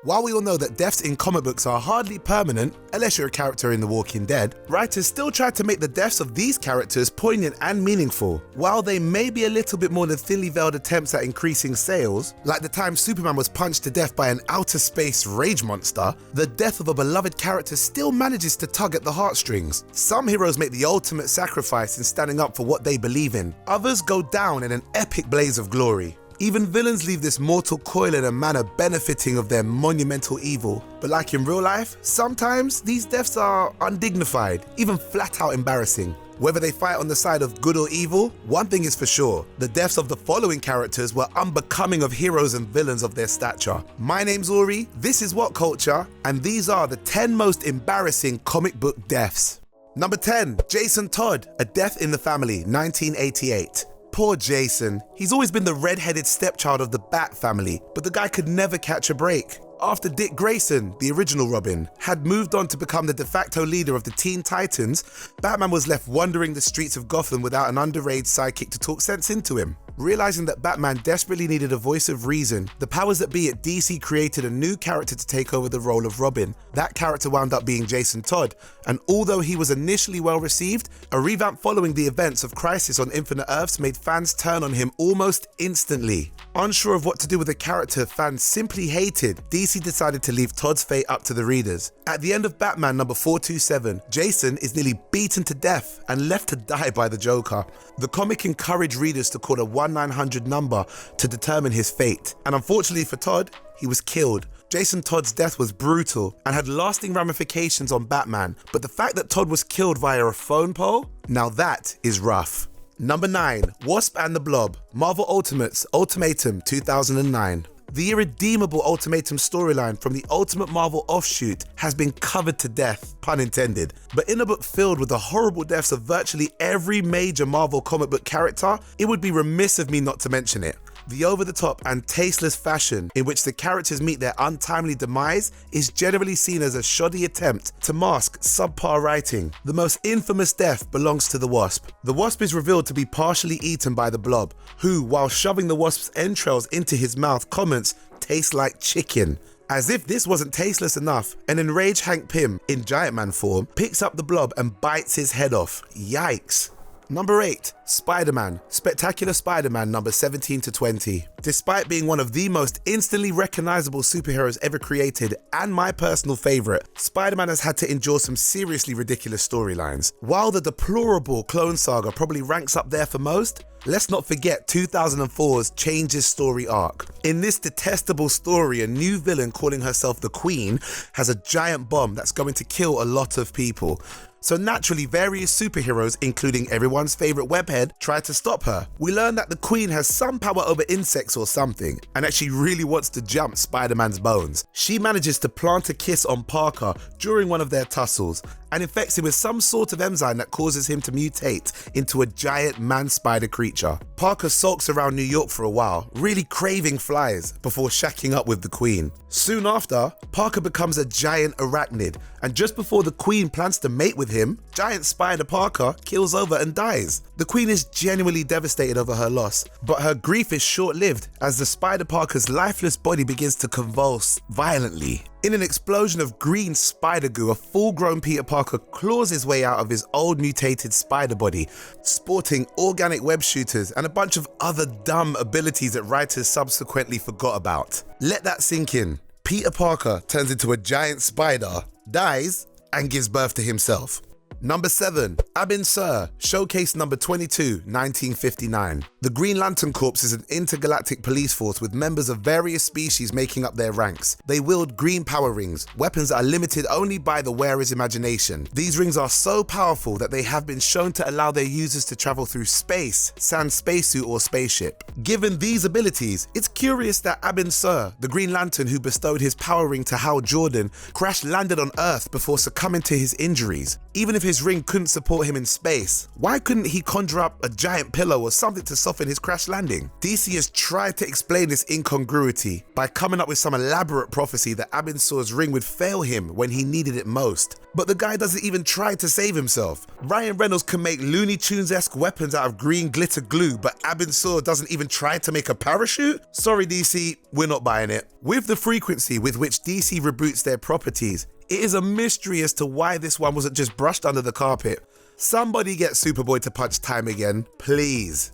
While we all know that deaths in comic books are hardly permanent, unless you're a character in The Walking Dead, writers still tried to make the deaths of these characters poignant and meaningful. While they may be a little bit more than thinly veiled attempts at increasing sales, like the time Superman was punched to death by an outer space rage monster, the death of a beloved character still manages to tug at the heartstrings. Some heroes make the ultimate sacrifice in standing up for what they believe in. Others go down in an epic blaze of glory. Even villains leave this mortal coil in a manner benefiting of their monumental evil. But like in real life, sometimes these deaths are undignified, even flat out embarrassing. Whether they fight on the side of good or evil, one thing is for sure, the deaths of the following characters were unbecoming of heroes and villains of their stature. My name's Uri, this is What Culture, and these are the 10 most embarrassing comic book deaths. Number 10, Jason Todd, A Death in the Family, 1988. Poor Jason. He's always been the red-headed stepchild of the Bat family, but the guy could never catch a break. After Dick Grayson, the original Robin, had moved on to become the de facto leader of the Teen Titans, Batman was left wandering the streets of Gotham without an underage sidekick to talk sense into him. Realizing that Batman desperately needed a voice of reason, the powers that be at DC created a new character to take over the role of Robin. That character wound up being Jason Todd, and although he was initially well received, a revamp following the events of Crisis on Infinite Earths made fans turn on him almost instantly. Unsure of what to do with a character fans simply hated, DC decided to leave Todd's fate up to the readers. At the end of Batman number 427, Jason is nearly beaten to death and left to die by the Joker. The comic encouraged readers to call a 1-900 number to determine his fate, and unfortunately for Todd, he was killed. Jason Todd's death was brutal and had lasting ramifications on Batman, but the fact that Todd was killed via a phone pole? Now that is rough. Number 9, Wasp and the Blob, Marvel Ultimates, Ultimatum, 2009. The irredeemable Ultimatum storyline from the Ultimate Marvel offshoot has been covered to death, pun intended. But in a book filled with the horrible deaths of virtually every major Marvel comic book character, it would be remiss of me not to mention it. The over-the-top and tasteless fashion in which the characters meet their untimely demise is generally seen as a shoddy attempt to mask subpar writing. The most infamous death belongs to the Wasp. The Wasp is revealed to be partially eaten by the Blob, who, while shoving the Wasp's entrails into his mouth, comments, "Tastes like chicken." As if this wasn't tasteless enough, an enraged Hank Pym, in Giant Man form, picks up the Blob and bites his head off. Yikes. Number 8, Spider-Man, Spectacular Spider-Man number 17 to 20. Despite being one of the most instantly recognizable superheroes ever created and my personal favorite, Spider-Man has had to endure some seriously ridiculous storylines. While the deplorable Clone Saga probably ranks up there for most, let's not forget 2004's Changes story arc. In this detestable story, a new villain calling herself the Queen has a giant bomb that's going to kill a lot of people. So naturally, various superheroes, including everyone's favorite Webhead, try to stop her. We learn that the Queen has some power over insects or something, and that she really wants to jump Spider-Man's bones. She manages to plant a kiss on Parker during one of their tussles, and infects him with some sort of enzyme that causes him to mutate into a giant man-spider creature. Parker sulks around New York for a while, really craving flies, before shacking up with the Queen. Soon after, Parker becomes a giant arachnid, and just before the Queen plans to mate with him, giant spider Parker kills over and dies. The Queen is genuinely devastated over her loss, but her grief is short-lived as the spider Parker's lifeless body begins to convulse violently. In an explosion of green spider goo, a full-grown Peter Parker claws his way out of his old mutated spider body, sporting organic web shooters and a bunch of other dumb abilities that writers subsequently forgot about. Let that sink in. Peter Parker turns into a giant spider, dies, and gives birth to himself. Number 7, ABIN Sur, Showcase number 22, 1959. The Green Lantern Corps is an intergalactic police force with members of various species making up their ranks. They wield green power rings, weapons that are limited only by the wearer's imagination. These rings are so powerful that they have been shown to allow their users to travel through space, sans spacesuit or spaceship. Given these abilities, it's curious that ABIN Sur, the Green Lantern who bestowed his power ring to Hal Jordan, crash landed on Earth before succumbing to his injuries. Even if his his ring couldn't support him in space, why couldn't he conjure up a giant pillow or something to soften his crash landing? DC has tried to explain this incongruity by coming up with some elaborate prophecy that ABIN saw's ring would fail him when he needed it most. But the guy doesn't even try to save himself. Ryan Reynolds can make Looney Tunes-esque weapons out of green glitter glue, but ABIN saw doesn't even try to make a parachute? Sorry DC, we're not buying it. With the frequency with which DC reboots their properties, it is a mystery as to why this one wasn't just brushed under the carpet. Somebody get Superboy to punch time again, please.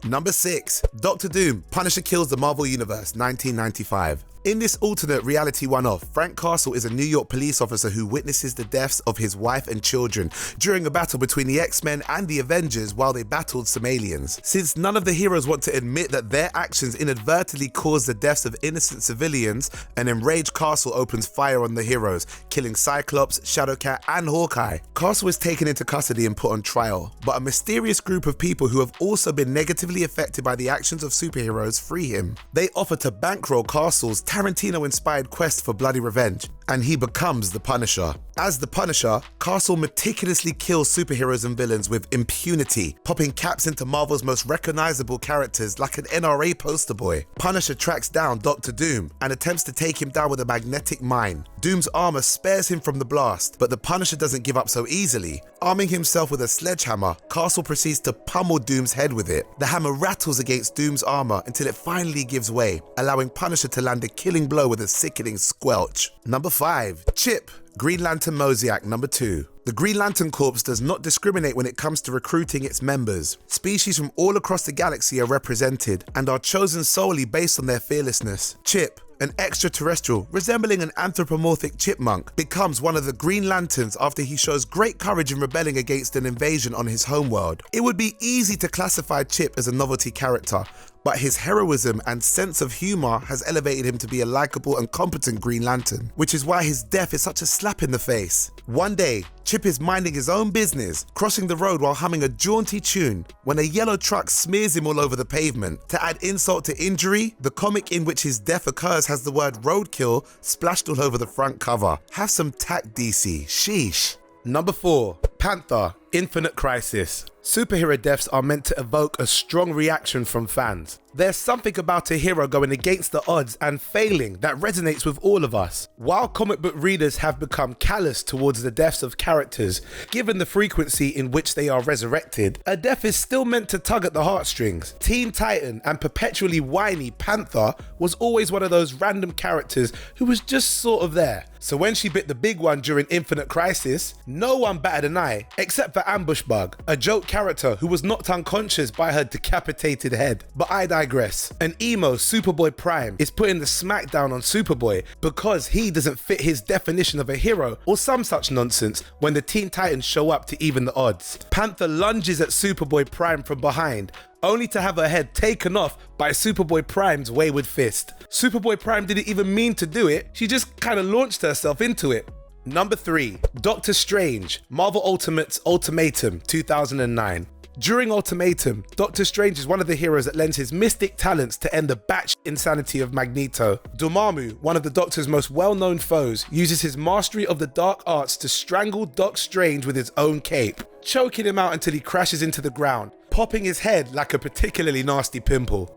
Number 6, Doctor Doom, Punisher Kills the Marvel Universe, 1995. In this alternate reality one-off, Frank Castle is a New York police officer who witnesses the deaths of his wife and children during a battle between the X-Men and the Avengers while they battled some aliens. Since none of the heroes want to admit that their actions inadvertently caused the deaths of innocent civilians, an enraged Castle opens fire on the heroes, killing Cyclops, Shadowcat, and Hawkeye. Castle is taken into custody and put on trial, but a mysterious group of people who have also been negatively affected by the actions of superheroes free him. They offer to bankroll Castle's Tarantino-inspired quest for bloody revenge, and he becomes the Punisher. As the Punisher, Castle meticulously kills superheroes and villains with impunity, popping caps into Marvel's most recognizable characters like an NRA poster boy. Punisher tracks down Doctor Doom and attempts to take him down with a magnetic mine. Doom's armor spares him from the blast, but the Punisher doesn't give up so easily. Arming himself with a sledgehammer, Castle proceeds to pummel Doom's head with it. The hammer rattles against Doom's armor until it finally gives way, allowing Punisher to land a killing blow with a sickening squelch. Number 5, Chip, Green Lantern MOSAIC, number 2. The Green Lantern Corps does not discriminate when it comes to recruiting its members. Species from all across the galaxy are represented and are chosen solely based on their fearlessness. Chip, an extraterrestrial resembling an anthropomorphic chipmunk, becomes one of the Green Lanterns after he shows great courage in rebelling against an invasion on his homeworld. It would be easy to classify Chip as a novelty character, but his heroism and sense of humor has elevated him to be a likable and competent Green Lantern, which is why his death is such a slap in the face. One day, Chip is minding his own business, crossing the road while humming a jaunty tune, when a yellow truck smears him all over the pavement. To add insult to injury, the comic in which his death occurs has the word roadkill splashed all over the front cover. Have some tact, DC, sheesh. Number 4, PANTHA, Infinite Crisis. Superhero deaths are meant to evoke a strong reaction from fans. There's something about a hero going against the odds and failing that resonates with all of us. While comic book readers have become callous towards the deaths of characters, given the frequency in which they are resurrected, a death is still meant to tug at the heartstrings. Teen Titan and perpetually whiny PANTHA was always one of those random characters who was just sort of there. So when she bit the big one during Infinite Crisis, no one batted an eye, except for Ambush Bug, a joke character who was knocked unconscious by her decapitated head. But I digress. An emo Superboy Prime is putting the smackdown on Superboy because he doesn't fit his definition of a hero or some such nonsense when the Teen Titans show up to even the odds. PANTHA lunges at Superboy Prime from behind, only to have her head taken off by Superboy Prime's wayward fist. Superboy Prime didn't even mean to do it, she just kind of launched herself into it. Number 3, Doctor Strange, Marvel Ultimates Ultimatum, 2009. During Ultimatum, Doctor Strange is one of the heroes that lends his mystic talents to end the batshit insanity of Magneto. Dormammu, one of the Doctor's most well-known foes, uses his mastery of the dark arts to strangle Doc Strange with his own cape, choking him out until he crashes into the ground, popping his head like a particularly nasty pimple.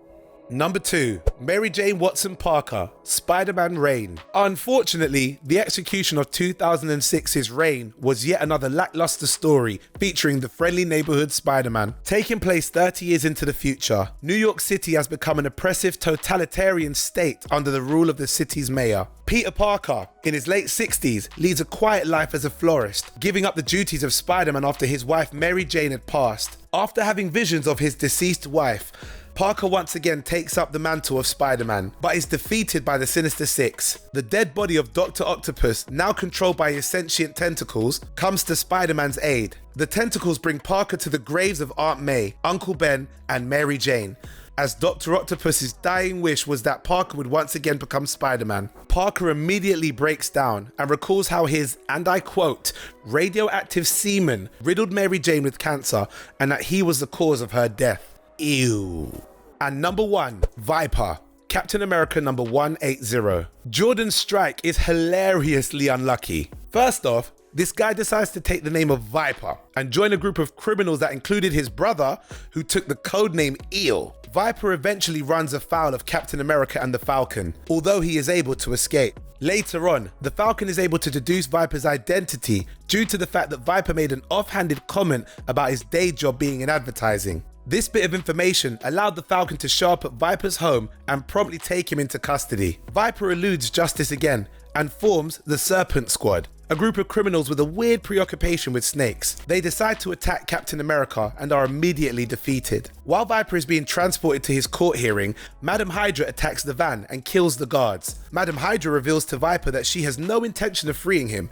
Number 2, Mary Jane Watson Parker, Spider-Man Reign. Unfortunately, the execution of 2006's Reign was yet another lackluster story featuring the friendly neighborhood Spider-Man. Taking place 30 years into the future, New York City has become an oppressive totalitarian state under the rule of the city's mayor. Peter Parker, in his late 60s, leads a quiet life as a florist, giving up the duties of Spider-Man after his wife Mary Jane had passed. After having visions of his deceased wife, Parker once again takes up the mantle of Spider-Man, but is defeated by the Sinister Six. The dead body of Dr. Octopus, now controlled by his sentient tentacles, comes to Spider-Man's aid. The tentacles bring Parker to the graves of Aunt May, Uncle Ben, and Mary Jane, as Dr. Octopus's dying wish was that Parker would once again become Spider-Man. Parker immediately breaks down and recalls how his, and I quote, radioactive semen riddled Mary Jane with cancer and that he was the cause of her death. Ew. And number 1, Viper, Captain America number 180. Jordan's strike is hilariously unlucky. First off, This guy decides to take the name of Viper and join a group of criminals that included his brother, who took the codename Eel. Viper eventually runs afoul of Captain America and the Falcon, although he is able to escape. Later on, the Falcon is able to deduce Viper's identity due to the fact that Viper made an offhanded comment about his day job being in advertising. This bit of information allowed the Falcon to show up at Viper's home and promptly take him into custody. Viper eludes justice again and forms the Serpent Squad, a group of criminals with a weird preoccupation with snakes. They decide to attack Captain America and are immediately defeated. While Viper is being transported to his court hearing, Madam Hydra attacks the van and kills the guards. Madam Hydra reveals to Viper that she has no intention of freeing him.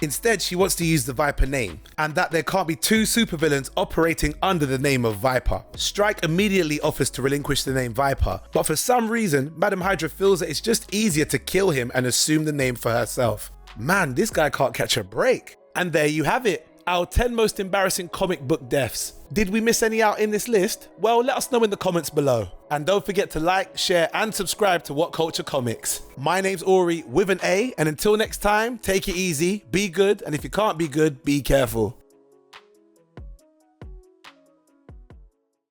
Instead, she wants to use the Viper name, and that there can't be two supervillains operating under the name of Viper. Strike immediately offers to relinquish the name Viper, but for some reason, Madam Hydra feels that it's just easier to kill him and assume the name for herself. Man, this guy can't catch a break. And there you have it, our 10 most embarrassing comic book deaths. Did we miss any out in this list? Well, let us know in the comments below. And don't forget to like, share, and subscribe to What Culture Comics. My name's Ori with an A, and until next time, take it easy, be good, and if you can't be good, be careful.